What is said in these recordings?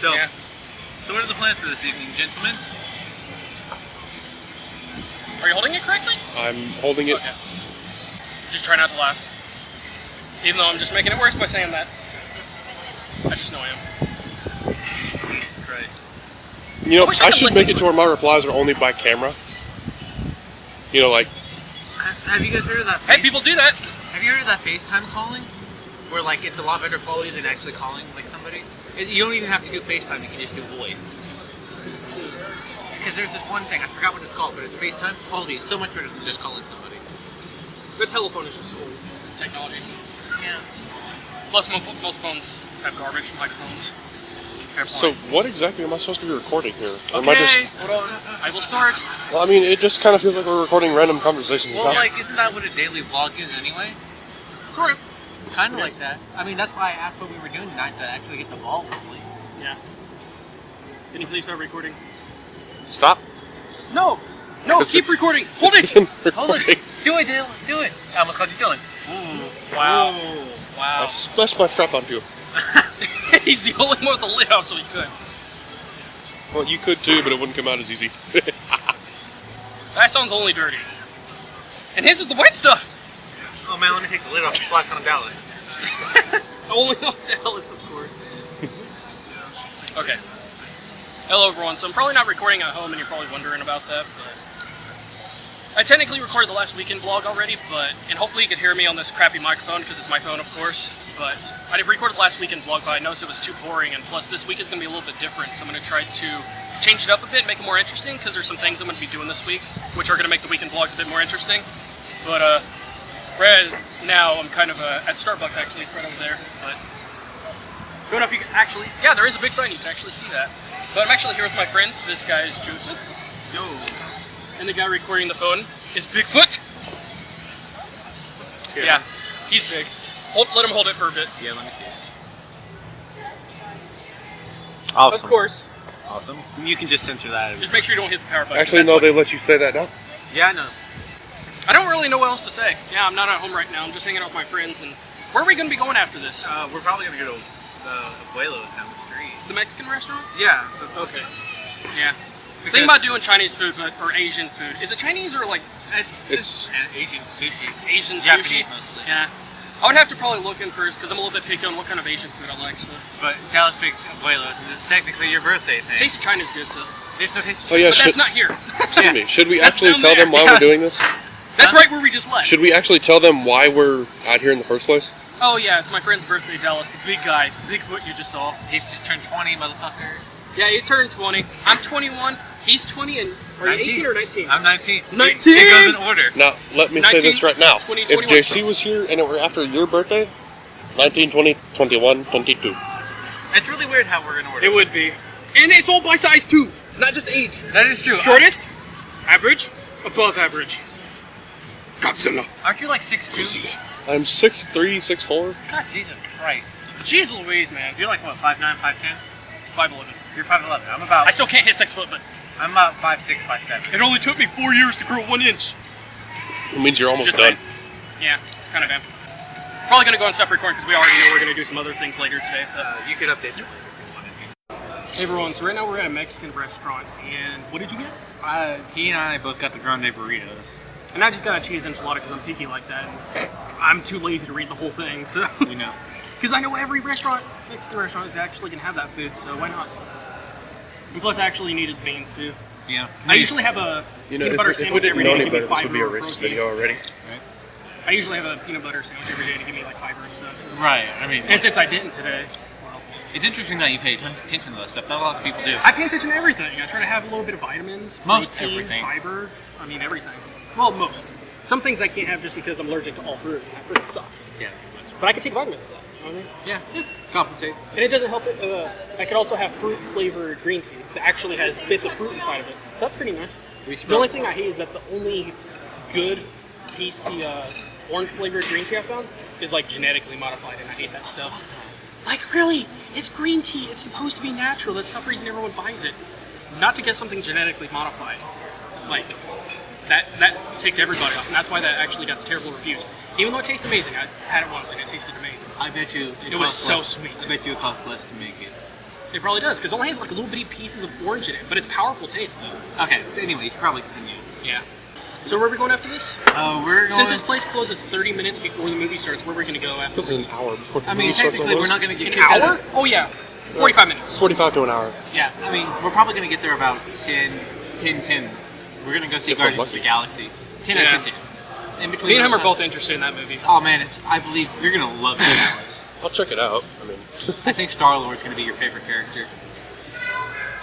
So, so what are the plans for this evening, gentlemen? Are you holding it correctly? I'm holding it. Okay. Just try not to laugh. Even though I'm just making it worse by saying that. I just know I am. Jesus Christ. You know, I I should make it to where my replies are only by camera. You know, like... Have you guys heard of that? Hey, people do that. Have you heard of that FaceTime calling? Where, like, it's a lot better quality than actually calling, like, somebody? You don't even have to do FaceTime, you can just do voice. Because there's this one thing, I forgot what it's called, but it's FaceTime. Quality is so much better than just calling somebody. The telephone is just old technology. Yeah. Plus, most phones have garbage microphones. So, what exactly am I supposed to be recording here? Or am Okay, I just... hold on. I will start. Well, I mean, it just kind of feels like we're recording random conversations. Well, like, isn't that what a daily vlog is anyway? Sort of. Kind of like that. I mean, that's why I asked what we were doing tonight, to actually get the ball rolling. Yeah. Can you please start recording? Stop. No! No, keep recording! Hold it! Hold it! Do it, Dylan! Do it! I almost called you Dylan. Ooh. Wow. Ooh. I Wow. splashed my strap onto you. He's the only one with the lid off, so he could. Well, you could too, but it wouldn't come out as easy. That sounds only dirty. And his is the white stuff! Oh man, let me take the lid off and splash on Dallas. Only on Dallas, of course. Okay. Hello everyone, so I'm probably not recording at home and you're probably wondering about that, but... I technically recorded the last weekend vlog already, and hopefully you could hear me on this crappy microphone, because it's my phone, of course, but I did record the last weekend vlog, but I noticed it was too boring, and plus this week is going to be a little bit different, so I'm going to try to change it up a bit, make it more interesting, because there's some things I'm going to be doing this week, which are going to make the weekend vlogs a bit more interesting, but whereas now I'm kind of at Starbucks, actually, it's right over there, but I don't know if you can actually, yeah, there is a big sign, you can actually see that, but I'm actually here with my friends. This guy is Joseph. Yo. And the guy recording the phone is Bigfoot. Here. Yeah, he's big. Let him hold it for a bit. Yeah, let me see it. Awesome. Of course. Awesome. You can just censor that. Just make sure you don't hit the power button. Actually, no, they let you say that now. Yeah, I know. I don't really know what else to say. Yeah, I'm not at home right now. I'm just hanging out with my friends. And where are we going to be going after this? We're probably going to go to Abuelo's down the street. The Mexican restaurant? Yeah. Okay. Yeah. Think about doing Chinese food, or Asian food. Is it Chinese or like It's Asian sushi. Asian Japanese sushi? mostly. Yeah. I would have to probably look in first because I'm a little bit picky on what kind of Asian food I like. So. But Dallas picked Abuelo's, and this is technically your birthday thing. Taste of China is good, so. There's no taste of Oh yeah, But that's not here. excuse me. Should we That's actually down tell there. them why we're doing this? That's right where we just left. Should we actually tell them why we're out here in the first place? Oh yeah, it's my friend's birthday, Dallas. The big guy, Bigfoot you just saw. He just turned 20, motherfucker. Yeah, he turned 20. I'm 21. He's 20 and... Are you 18 or 19? I'm 19. 19! It goes in order. Now, let me say 19, this right now. 20, If 21. JC was here and it were after your birthday, 19, 20, 21, 22. It's really weird how we're in order. It would be. And it's all by size too, not just age. That is true. Shortest, average, above average. Godzilla. Aren't you like 6'2"? I'm 6'3", 6'4". God, Jesus Christ. Jeez Louise, man. You're like what, 5'9", 5'10"? 5'11". You're 5'11". I'm about. I still can't hit 6 foot, but I'm about 5'6", 5'7". it only took me 4 years to grow 1 inch. It means you're almost Just done. saying. Yeah, kind of am. Probably gonna go and stop recording because we already know we're gonna do some other things later today. So. You could update your Hey everyone, so right now we're at a Mexican restaurant, and what did you get? He and I both got the grande burritos. And I just got a cheese enchilada because I'm picky like that. And I'm too lazy to read the whole thing, so. You know. Because I know every Mexican restaurant is actually going to have that food, so why not? And plus, I actually needed beans too. Yeah. I usually have a peanut butter sandwich every day to give me fiber or protein. already. Right. I usually have a peanut butter sandwich every day to give me like fiber and stuff. Right. I mean, And since I didn't today, well, it's interesting that you pay attention to that stuff. Not a lot of people do. I pay attention to everything. I try to have a little bit of vitamins, Most protein, everything. fiber. I mean everything. Well, most. Some things I can't have just because I'm allergic to all fruit. That fruit sucks. Yeah. But I can take vitamins with that. You know what I mean? Yeah. It's compensate. And it doesn't help it. I could also have fruit-flavored green tea that actually has bits of fruit inside of it. So that's pretty nice. The only thing I hate is that the only good, tasty orange-flavored green tea I found is like genetically modified, and I hate that stuff. Like really, it's green tea. It's supposed to be natural. That's not the reason everyone buys it. Not to get something genetically modified. Like that ticked everybody off, and that's why that actually got terrible reviews. Even though it tasted amazing, I had it once and it tasted amazing. I bet you It was so sweet. I bet you it costs less to make it. It probably does, because it only has like little bitty pieces of orange in it, but it's powerful taste though. Okay. Anyway, you should probably continue. Yeah. So where are we going after this? We're going. Since this place closes 30 minutes before the movie starts, where are we going to go after This this? is an hour before the I mean, movie starts technically, we're almost. not going to get An kicked out hour? of- Oh yeah, 45 minutes. 45 to an hour. Yeah, I mean, we're probably going to get there about 10. We're going to go see If we're Guardians of the lucky. Galaxy. 10 Yeah. out of 10. In between Me and him those are both times- interested in that movie. Oh man, I believe you're going to love it, Alice. I'll check it out. I mean, I think Star-Lord's going to be your favorite character.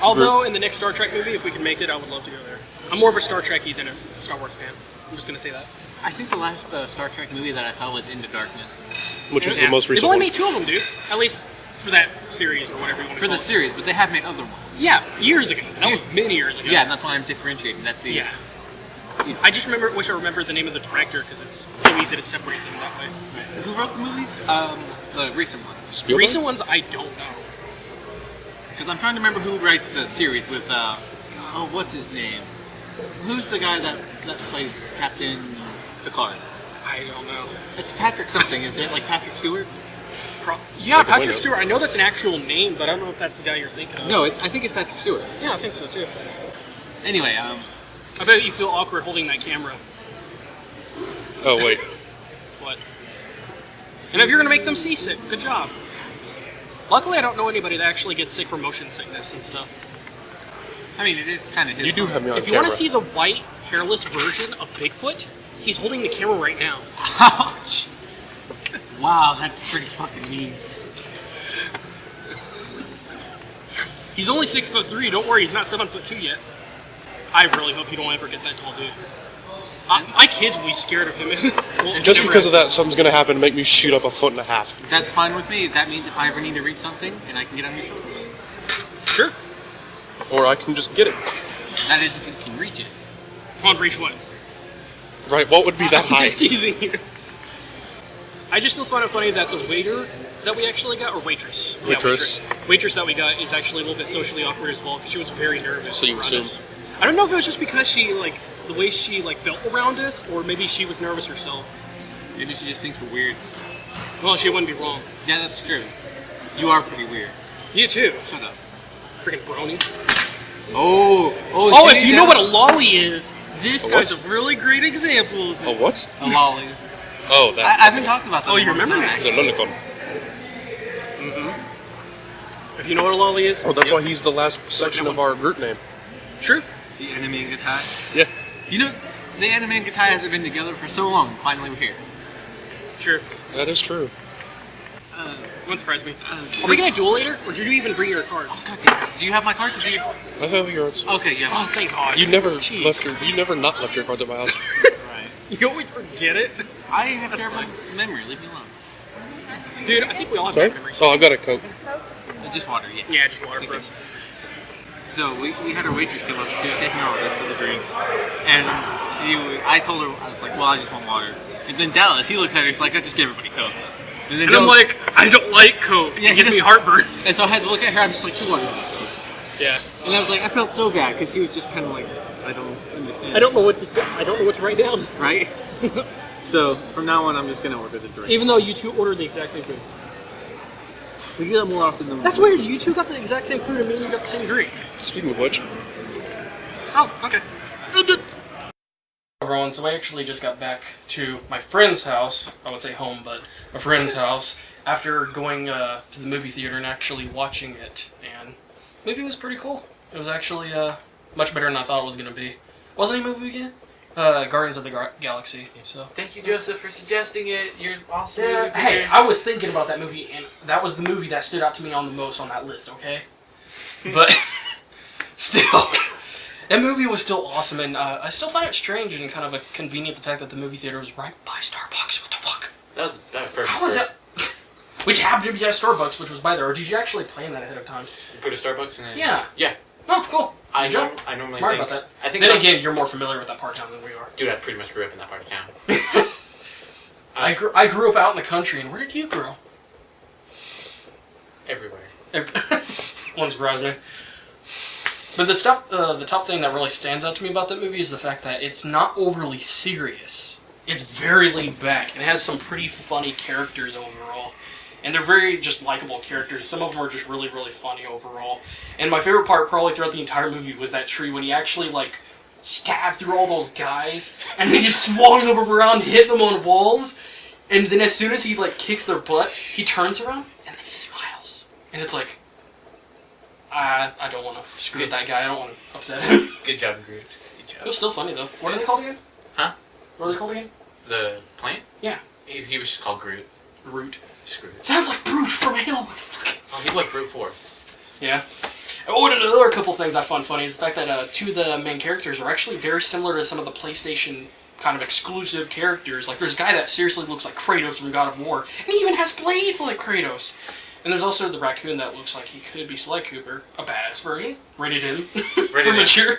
Although in the next Star Trek movie, if we can make it, I would love to go there. I'm more of a Star Trekkie than a Star Wars fan. I'm just going to say that. I think the last Star Trek movie that I saw was Into Darkness. which is Yeah. the most recent They've only one. made 2 of them, dude. At least for that series or whatever you want to For call the it. series, but they have made other ones. Yeah, years ago. That was many years ago. Yeah, and that's why I'm differentiating. That's the... Yeah. I just wish I remembered the name of the director because it's so easy to separate them that way. Who wrote the movies? The recent ones. Spielberg? Recent ones, I don't know. Because I'm trying to remember who writes the series with, what's his name? Who's the guy that plays Captain Picard? I don't know. It's Patrick something, isn't it? Like Patrick Stewart? Yeah, Like a Patrick window. Stewart. I know that's an actual name, but I don't know if that's the guy you're thinking of. No, I think it's Patrick Stewart. Yeah, I think so too. Anyway, I bet you feel awkward holding that camera. Oh, wait. What? And if you're gonna make them seasick, good job. Luckily, I don't know anybody that actually gets sick from motion sickness and stuff. I mean, it is kind of his You do fault. have me on If you camera. want to see the white, hairless version of Bigfoot, he's holding the camera right now. Ouch! Wow, that's pretty fucking mean. He's only 6'3". Don't worry, he's not 7'2" yet. I really hope you don't ever get that tall, dude. My kids will be scared of him. Well, Just never because of have. that, something's going to happen to make me shoot up 1.5 feet. That's fine with me. That means if I ever need to reach something, and I can get on your shoulders. Sure. Or I can just get it. That is if you can reach it. Come on, reach one. Right, what would be that I'm high? just teasing you. I just still find it funny that the waiter that we actually got, or waitress. Yeah, Waitress. waitress that we got is actually a little bit socially awkward as well because she was very nervous So you around assume- us. I don't know if it was just because she the way she felt around us, or maybe she was nervous herself. Maybe she just thinks we're weird. Well, she wouldn't be wrong. Yeah, that's true. You are pretty weird. You too. Shut up. Freaking brony. Oh, Oh, if you know what a lolly is, this A guy's what? a really great example of Oh, it. what? a lolly. Oh, that. I haven't talked about that. Oh, in you a long remember time, that? It's a actually. lolicon. If you know what a lolly is. Oh, that's yep. why he's the last section of our group name. True. The enemy and Gatai. Yeah. You know, the enemy and Gatai hasn't been together for so long. Finally, we're here. True. That is true. Wouldn't surprise me. Are we gonna duel later, or did you even bring your cards? God damn it. Do you have my cards? Or do you... I have yours. Okay, yeah. Oh, thank God. You never Jeez. you never not left your cards at my house. Right. You always forget it. I have That's terrible fine. memory. Leave me alone. Dude, I think we all have Sorry? bad memories. Oh, I've got a Coke. Just water, yeah. Yeah, just water for us. So we had our waitress come up. She was taking our orders for the drinks, and I told her, I was like, well, I just want water. And then Dallas, he looks at her, he's like, I just give everybody Cokes. And then And I'm Dallas- like, I don't like Coke. Yeah, It gives he me doesn't- heartburn. and so I had to look at her. I'm just like, 2 water. Yeah. And I was like, I felt so bad because she was just kind of like, I don't understand. I don't know what to say. I don't know what to write down. Right? So from now on, I'm just gonna order the drink. Even though you two ordered the exact same food. We do that more often than That's weird. You two got the exact same food and me and you got the same drink. Speaking of which, Oh, okay. Everyone, so I actually just got back to my friend's house. I would say home, but a friend's house after going to the movie theater and actually watching it. And the movie was pretty cool. It was actually much better than I thought it was going to be. What was the name of the movie again? Guardians of the Galaxy. So. Thank you, Joseph, for suggesting it. You're awesome. Yeah, hey, I was thinking about that movie, and that was the movie that stood out to me on the most on that list, okay? But still, that movie was still awesome, and I still find it strange and kind of a convenient the fact that the movie theater was right by Starbucks. What the fuck? That was perfect. How was that? Which happened to be at Starbucks, which was by there. Or did you actually plan that ahead of time? Go to Starbucks and then... Yeah. Yeah. Oh, cool. I Good job. normally Smart think... about that. I think Then that- again, you're more familiar with that part of town than we are. Dude, I pretty much grew up in that part of town. I grew up out in the country, and where did you grow? Everywhere. Won't surprise me. But the top thing that really stands out to me about that movie is the fact that it's not overly serious. It's very laid back and has some pretty funny characters overall. And they're very just likable characters. Some of them are just really, really funny overall. And my favorite part probably throughout the entire movie was that tree when he actually, like, stabbed through all those guys, and then he swung them around, hit them on walls, and then as soon as he, like, kicks their butt, he turns around, and then he smiles. And it's like, I don't want to screw with that guy, I don't want to upset him. Good job, Groot. Good job. It was still funny, though. What are they called again? Huh? What are they called again? The plant? Yeah. He was just called Groot. Groot. Screw it. Sounds like Brute from Halo. Oh, he like brute force. Yeah. Oh, and another couple things I find funny is the fact that two of the main characters are actually very similar to some of the PlayStation kind of exclusive characters. Like, there's a guy that seriously looks like Kratos from God of War, and he even has blades like Kratos. And there's also the raccoon that looks like he could be Sly Cooper, a badass version, rated M, for mature.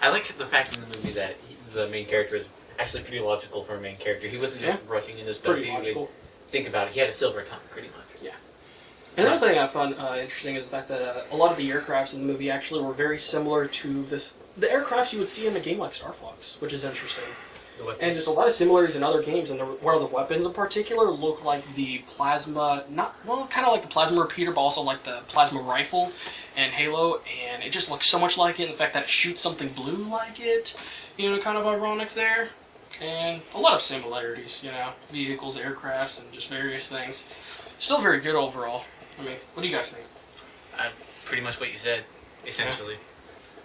I like the fact in the movie that the main character is actually pretty logical for a main character. He wasn't just rushing into stuff. Pretty logical. Think about it. He had a silver tongue, pretty much. Yeah. Another thing I found interesting is the fact that a lot of the aircrafts in the movie actually were very similar to the aircrafts you would see in a game like Star Fox, which is interesting. And just a lot of similarities in other games, and one of the weapons in particular look like the plasma, kind of like the plasma repeater, but also like the plasma rifle in Halo, and it just looks so much like it, and the fact that it shoots something blue like it, kind of ironic there. And a lot of similarities, vehicles, aircrafts, and just various things. Still very good overall. I mean, what do you guys think? Pretty much what you said, essentially.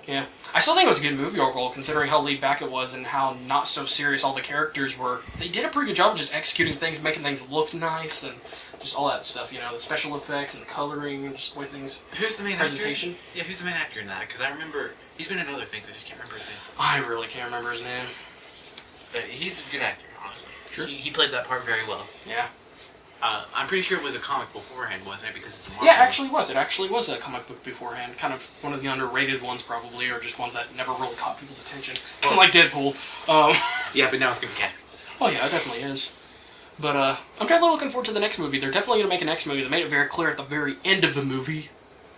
Yeah. I still think it was a good movie overall, considering how laid back it was and how not so serious all the characters were. They did a pretty good job of just executing things, making things look nice, and just all that stuff, the special effects and the coloring and just the way things... Who's the main presentation? actor? Yeah, who's the main actor in that? Because I remember... He's been in other things, I just can't remember his name. I really can't remember his name. But he's a good actor, honestly. Sure. He played that part very well. Yeah. I'm pretty sure it was a comic beforehand, wasn't it? Because it's a Marvel. Yeah, it actually was a comic book beforehand. Kind of one of the underrated ones, probably, or just ones that never really caught people's attention. Well, like Deadpool. Yeah, but now it's going to be catching. Oh, yeah, it definitely is. But I'm definitely looking forward to the next movie. They're definitely going to make a next movie. They made it very clear at the very end of the movie.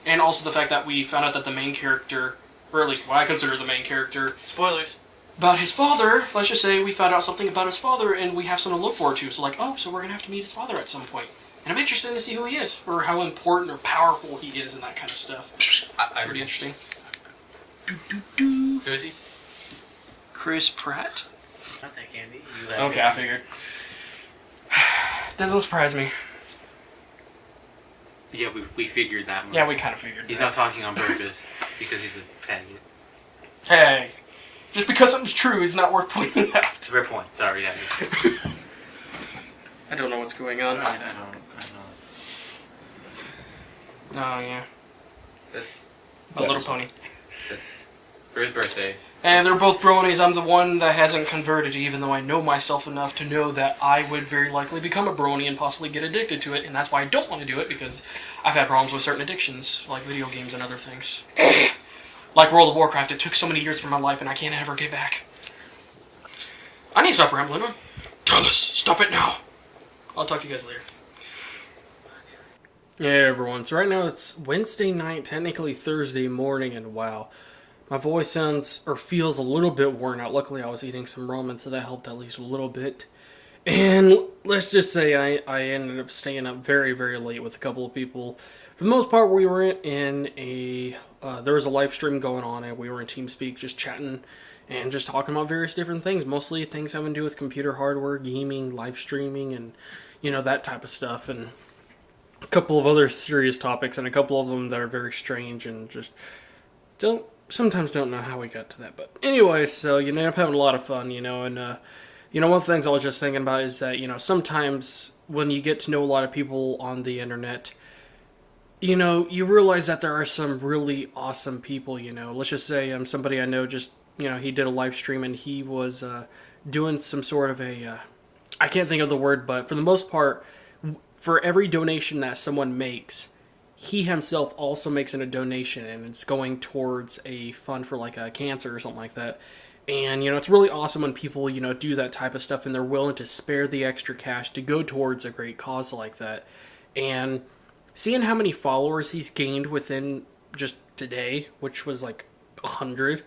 And also the fact that we found out that the main character, or at least what I consider the main character... Spoilers. About his father, let's just say we found out something about his father and we have something to look forward to. So we're going to have to meet his father at some point. And I'm interested to see who he is, or how important or powerful he is and that kind of stuff. It's pretty interesting. Who is he? Chris Pratt. Not that candy. Okay, I figured. Doesn't surprise me. Yeah, we figured that much. Yeah, we kind of figured He's that. not talking on purpose because he's a faggot. Hey, just because something's true is not worth pointing out. Fair point. Sorry, yeah. I don't know what's going on. I don't. Oh, yeah. That- A Little Pony. For his birthday. And they're both bronies. I'm the one that hasn't converted, even though I know myself enough to know that I would very likely become a brony and possibly get addicted to it, and that's why I don't want to do it, because I've had problems with certain addictions, like video games and other things. Like World of Warcraft, it took so many years from my life, and I can't ever get back. I need to stop rambling on. Thomas, stop it now! I'll talk to you guys later. Hey everyone, so right now it's Wednesday night, technically Thursday morning, and wow. My voice sounds, or feels a little bit worn out. Luckily I was eating some ramen, so that helped at least a little bit. And let's just say I ended up staying up very, very late with a couple of people. For the most part, we were in a, there was a live stream going on, and we were in TeamSpeak just chatting and just talking about various different things. Mostly things having to do with computer hardware, gaming, live streaming, and, that type of stuff. And a couple of other serious topics, and a couple of them that are very strange and just sometimes don't know how we got to that. But anyway, so you end up having a lot of fun, and one of the things I was just thinking about is that, sometimes when you get to know a lot of people on the internet, you realize that there are some really awesome people, Let's just say somebody I know just, he did a live stream and he was doing some sort of a, I can't think of the word, but for the most part, for every donation that someone makes, he himself also makes a donation, and it's going towards a fund for like a cancer or something like that. And, it's really awesome when people, do that type of stuff and they're willing to spare the extra cash to go towards a great cause like that. And seeing how many followers he's gained within just today, which was like 100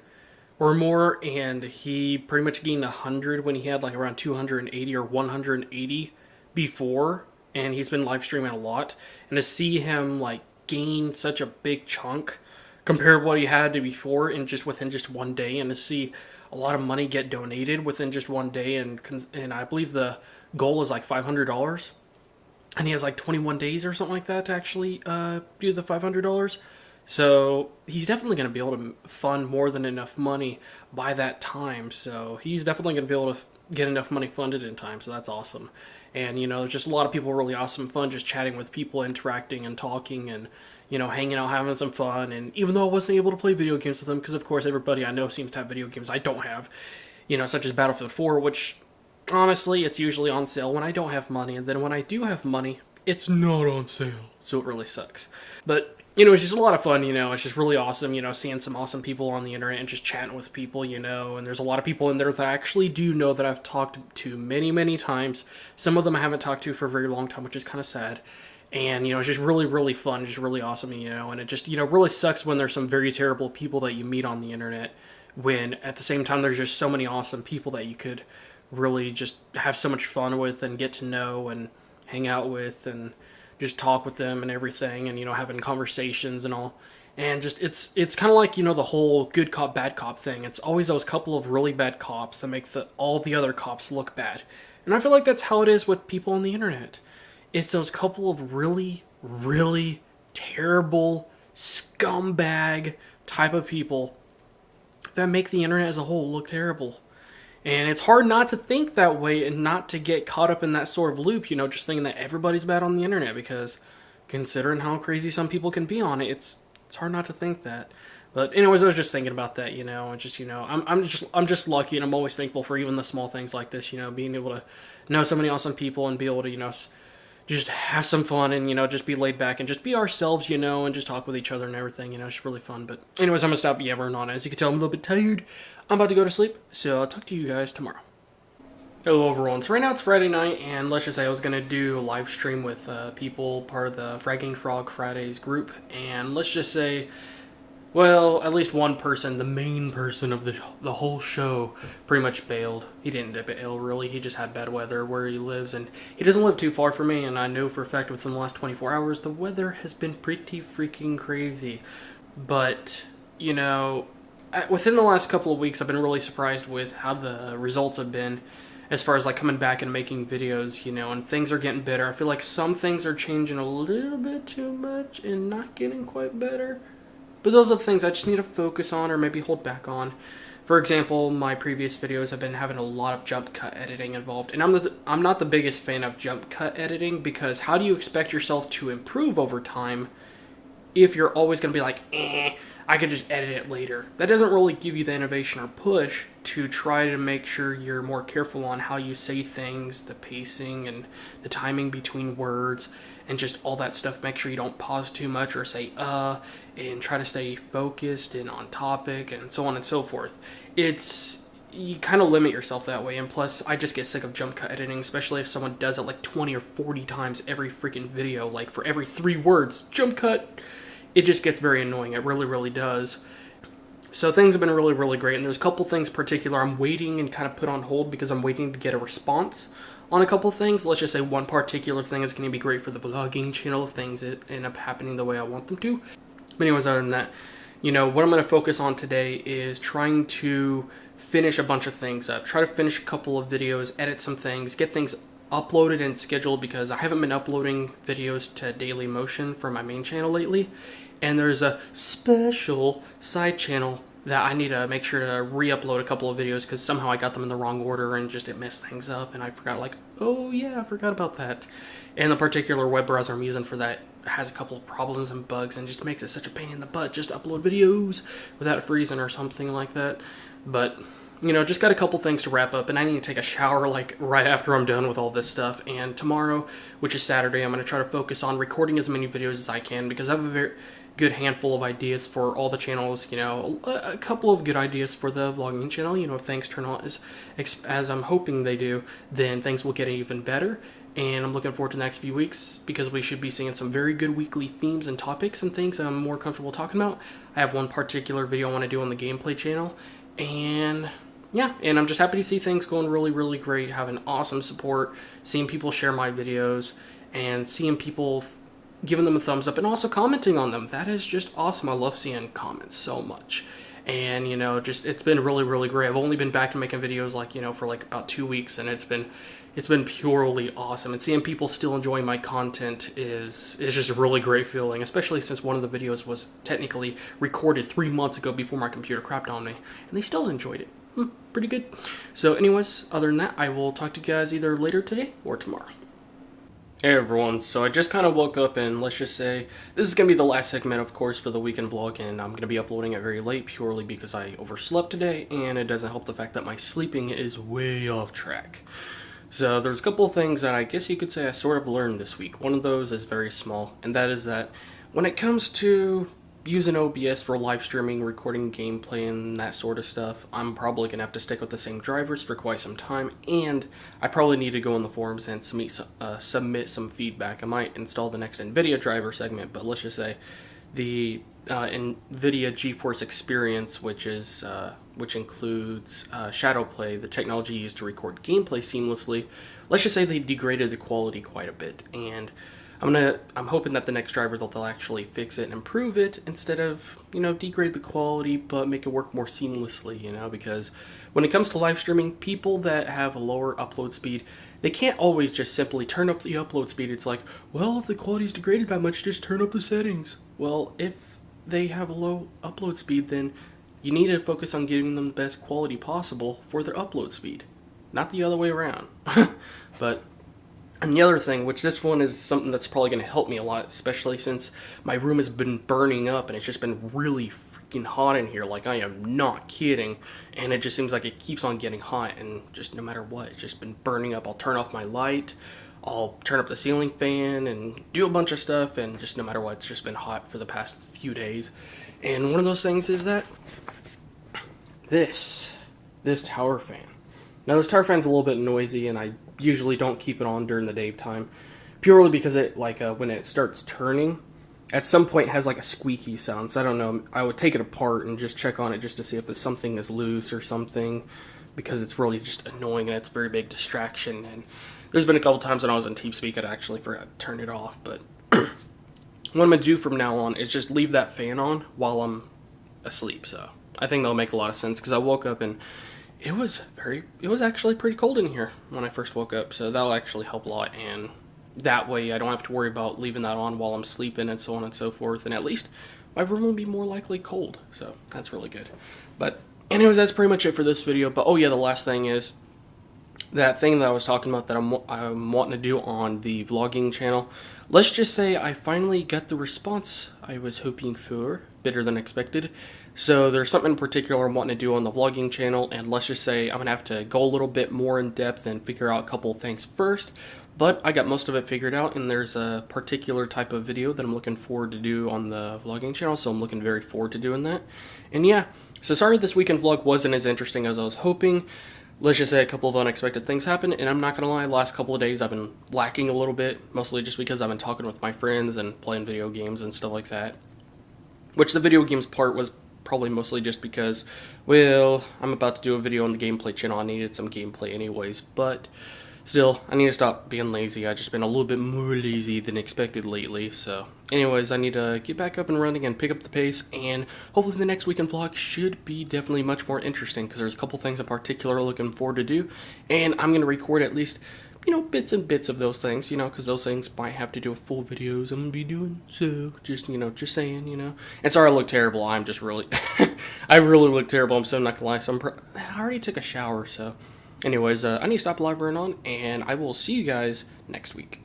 or more, and he pretty much gained 100 when he had like around 280 or 180 before. and he's been live streaming a lot. And to see him like gain such a big chunk compared to what he had to before, and just within just one day, and to see a lot of money get donated within just one day, and I believe the goal is like $500, and he has like 21 days or something like that to actually do the $500. So he's definitely going to be able to fund more than enough money by that time. So he's definitely going to be able to get enough money funded in time. So that's awesome. And, you know, there's just a lot of people really awesome, fun, just chatting with people, interacting and talking and, you know, hanging out, having some fun. And even though I wasn't able to play video games with them, because of course everybody I know seems to have video games I don't have, you know, such as Battlefield 4, which honestly, it's usually on sale when I don't have money. And then when I do have money, it's not on sale. So it really sucks. But you know, it's just a lot of fun, you know, it's just really awesome, you know, seeing some awesome people on the internet and just chatting with people, you know, and there's a lot of people in there that I actually do know that I've talked to many, many times. Some of them I haven't talked to for a very long time, which is kind of sad. And, you know, it's just really, really fun, just really awesome, you know, and it just, you know, really sucks when there's some very terrible people that you meet on the internet, when at the same time there's just so many awesome people that you could really just have so much fun with and get to know and hang out with and just talk with them and everything, and, you know, having conversations and all. And just, it's kind of like, you know, the whole good cop, bad cop thing. It's always those couple of really bad cops that make all the other cops look bad. And I feel like that's how it is with people on the internet. It's those couple of really, really terrible, scumbag type of people that make the internet as a whole look terrible. And it's hard not to think that way and not to get caught up in that sort of loop, you know, just thinking that everybody's bad on the internet, because considering how crazy some people can be on it, it's hard not to think that. But anyways, I was just thinking about that, you know, and just, you know, I'm just lucky, and I'm always thankful for even the small things like this, you know, being able to know so many awesome people and be able to, you know, just have some fun and, you know, just be laid back and just be ourselves, you know, and just talk with each other and everything, you know, it's just really fun. But anyways, I'm going to stop yammering on. As you can tell, I'm a little bit tired. I'm about to go to sleep, so I'll talk to you guys tomorrow. Hello everyone, so right now it's Friday night, and let's just say I was going to do a live stream with people, part of the Fragging Frog Fridays group, and let's just say, well, at least one person, the main person of the whole show, pretty much bailed. He didn't dip it ill, really. He just had bad weather where he lives, and he doesn't live too far from me, and I know for a fact within the last 24 hours, the weather has been pretty freaking crazy. But, you know, within the last couple of weeks, I've been really surprised with how the results have been as far as like coming back and making videos, you know, and things are getting better. I feel like some things are changing a little bit too much and not getting quite better. But those are the things I just need to focus on or maybe hold back on. For example, my previous videos have been having a lot of jump cut editing involved. And I'm not the biggest fan of jump cut editing, because how do you expect yourself to improve over time if you're always going to be like, I could just edit it later? That doesn't really give you the innovation or push to try to make sure you're more careful on how you say things, the pacing and the timing between words, and just all that stuff. Make sure you don't pause too much or say and try to stay focused and on topic and so on and so forth. You kind of limit yourself that way, and plus I just get sick of jump cut editing, especially if someone does it like 20 or 40 times every freaking video, like for every 3 words, jump cut. It just gets very annoying. It really, really does. So things have been really, really great, and there's a couple things in particular I'm waiting and kind of put on hold because I'm waiting to get a response on a couple things. Let's just say one particular thing is going to be great for the vlogging channel if things end up happening the way I want them to. But anyways, other than that, you know, what I'm going to focus on today is trying to finish a bunch of things up. Try to finish a couple of videos, edit some things, get things uploaded and scheduled, because I haven't been uploading videos to Daily Motion for my main channel lately. And there's a special side channel that I need to make sure to re-upload a couple of videos, because somehow I got them in the wrong order and just it messed things up, and I forgot, like, oh yeah, I forgot about that. And the particular web browser I'm using for that has a couple of problems and bugs, and just makes it such a pain in the butt just to upload videos without freezing or something like that. But, you know, just got a couple things to wrap up, and I need to take a shower, like, right after I'm done with all this stuff. And tomorrow, which is Saturday, I'm going to try to focus on recording as many videos as I can, because I have a very good handful of ideas for all the channels, you know, a couple of good ideas for the vlogging channel. You know, if things turn out as I'm hoping they do, then things will get even better. And I'm looking forward to the next few weeks, because we should be seeing some very good weekly themes and topics and things I'm more comfortable talking about. I have one particular video I want to do on the gameplay channel, and yeah, and I'm just happy to see things going really, really great, having awesome support, seeing people share my videos, and seeing people giving them a thumbs up and also commenting on them. That is just awesome. I love seeing comments so much. And, you know, just, it's been really, really great. I've only been back to making videos, like, you know, for like about 2 weeks, and it's been purely awesome. And seeing people still enjoying my content is just a really great feeling, especially since one of the videos was technically recorded 3 months ago before my computer crapped on me, and they still enjoyed it. Pretty good. So anyways, other than that, I will talk to you guys either later today or tomorrow. Hey everyone, so I just kind of woke up, and let's just say this is going to be the last segment, of course, for the weekend vlog, and I'm going to be uploading it very late purely because I overslept today, and it doesn't help the fact that my sleeping is way off track. So there's a couple of things that I guess you could say I sort of learned this week. One of those is very small, and that is that when it comes to using OBS for live streaming, recording gameplay, and that sort of stuff, I'm probably going to have to stick with the same drivers for quite some time, and I probably need to go on the forums and submit some feedback. I might install the next NVIDIA driver segment, but let's just say the NVIDIA GeForce Experience, which includes Shadowplay, the technology used to record gameplay seamlessly, let's just say they degraded the quality quite a bit, and I'm hoping that the next driver they'll actually fix it and improve it instead of, you know, degrade the quality but make it work more seamlessly, you know, because when it comes to live streaming, people that have a lower upload speed, they can't always just simply turn up the upload speed. It's like, well, if the quality is degraded that much, just turn up the settings. Well, if they have a low upload speed, then you need to focus on giving them the best quality possible for their upload speed, not the other way around. But and the other thing, which this one is something that's probably going to help me a lot, especially since my room has been burning up and it's just been really freaking hot in here, like I am not kidding, and it just seems like it keeps on getting hot, and just no matter what, it's just been burning up. I'll turn off my light, I'll turn up the ceiling fan, and do a bunch of stuff, and just no matter what, it's just been hot for the past few days. And one of those things is that this tower fan. Now this tower fan's a little bit noisy, and I usually don't keep it on during the daytime, purely because it, like, when it starts turning, at some point it has like a squeaky sound. So I don't know, I would take it apart and just check on it just to see if there's something is loose or something, because it's really just annoying and it's a very big distraction. And there's been a couple times when I was on TeamSpeak I actually forgot to turn it off. But what I'm gonna do from now on is just leave that fan on while I'm asleep. So I think that'll make a lot of sense, because I woke up and it was actually pretty cold in here when I first woke up, so that'll actually help a lot, and that way I don't have to worry about leaving that on while I'm sleeping and so on and so forth, and at least my room will be more likely cold, so that's really good. But anyways, that's pretty much it for this video. But oh yeah, the last thing is that thing that I was talking about that I'm wanting to do on the vlogging channel. Let's just say I finally got the response I was hoping for, better than expected. So there's something in particular I'm wanting to do on the vlogging channel, and let's just say I'm going to have to go a little bit more in depth and figure out a couple of things first. But I got most of it figured out, and there's a particular type of video that I'm looking forward to do on the vlogging channel, so I'm looking very forward to doing that. And yeah, so sorry this weekend vlog wasn't as interesting as I was hoping. Let's just say a couple of unexpected things happened, and I'm not going to lie, the last couple of days I've been lacking a little bit, mostly just because I've been talking with my friends and playing video games and stuff like that. Which the video games part was probably mostly just because, well, I'm about to do a video on the gameplay channel. I needed some gameplay anyways, but still, I need to stop being lazy. I've just been a little bit more lazy than expected lately, so anyways, I need to get back up and running and pick up the pace, and hopefully the next weekend vlog should be definitely much more interesting, because there's a couple things in particular looking forward to do, and I'm going to record at least, you know, bits and bits of those things, you know, because those things might have to do with full videos I'm going to be doing, so just, you know, just saying, you know. And sorry I look terrible, I'm just really, I really look terrible, I'm so not going to lie, so I already took a shower, so anyways, I need to stop blabbering on, and I will see you guys next week.